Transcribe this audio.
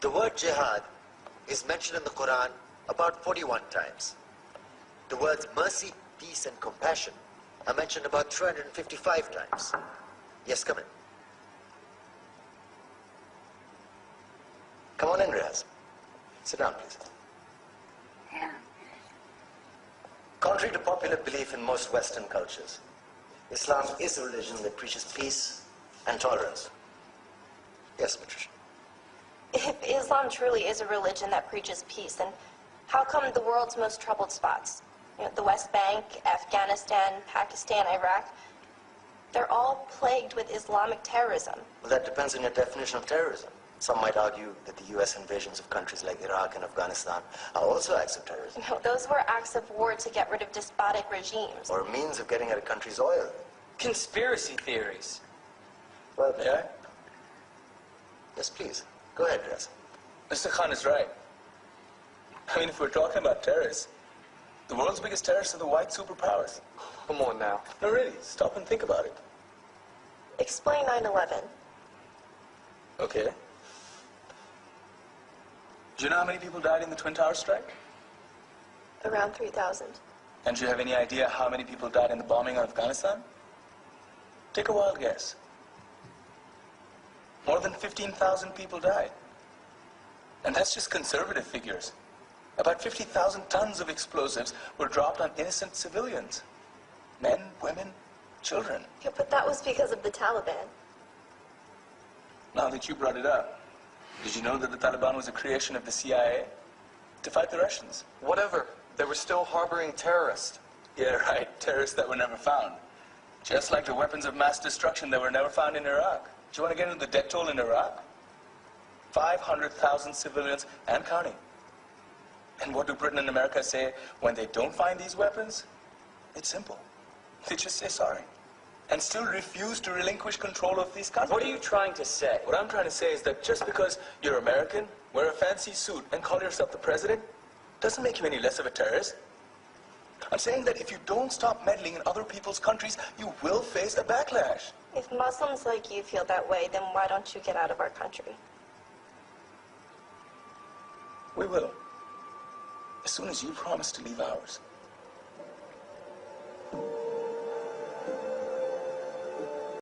The word jihad is mentioned in the Quran about 41 times. The words mercy, peace, and compassion are mentioned about 355 times. Yes, come in. Come on in, Riaz. Sit down, please. Contrary to popular belief in most Western cultures, Islam is a religion that preaches peace and tolerance. Yes, Patricia. If Islam truly is a religion that preaches peace, then how come the world's most troubled spots, the West Bank, Afghanistan, Pakistan, Iraq, they're all plagued with Islamic terrorism? Well, that depends on your definition of terrorism. Some might argue that the U.S. invasions of countries like Iraq and Afghanistan are also acts of terrorism. No, those were acts of war to get rid of despotic regimes. Or a means of getting at a country's oil. Conspiracy theories. Well, Yeah? yes, please. Go ahead, Riaz. Mr. Khan is right. I mean, if we're talking about terrorists, the world's biggest terrorists are the white superpowers. Come on now. No, really, stop and think about it. Explain 9/11. Okay. Do you know how many people died in the Twin Towers strike? Around 3,000. And do you have any idea how many people died in the bombing of Afghanistan? Take a wild guess. More than 15,000 people died. And that's just conservative figures. About 50,000 tons of explosives were dropped on innocent civilians. Men, women, children. Yeah, but that was because of the Taliban. Now that you brought it up, did you know that the Taliban was a creation of the CIA to fight the Russians? Whatever. They were still harboring terrorists. Yeah, right. Terrorists that were never found. Just like the weapons of mass destruction that were never found in Iraq. Do you want to get into the death toll in Iraq? 500,000 civilians and counting. And what do Britain and America say when they don't find these weapons? It's simple. They just say sorry. And still refuse to relinquish control of these countries. What are you trying to say? What I'm trying to say is that just because you're American, wear a fancy suit, and call yourself the president, doesn't make you any less of a terrorist. I'm saying that if you don't stop meddling in other people's countries, you will face a backlash. If Muslims like you feel that way, then why don't you get out of our country? We will. As soon as you promise to leave ours.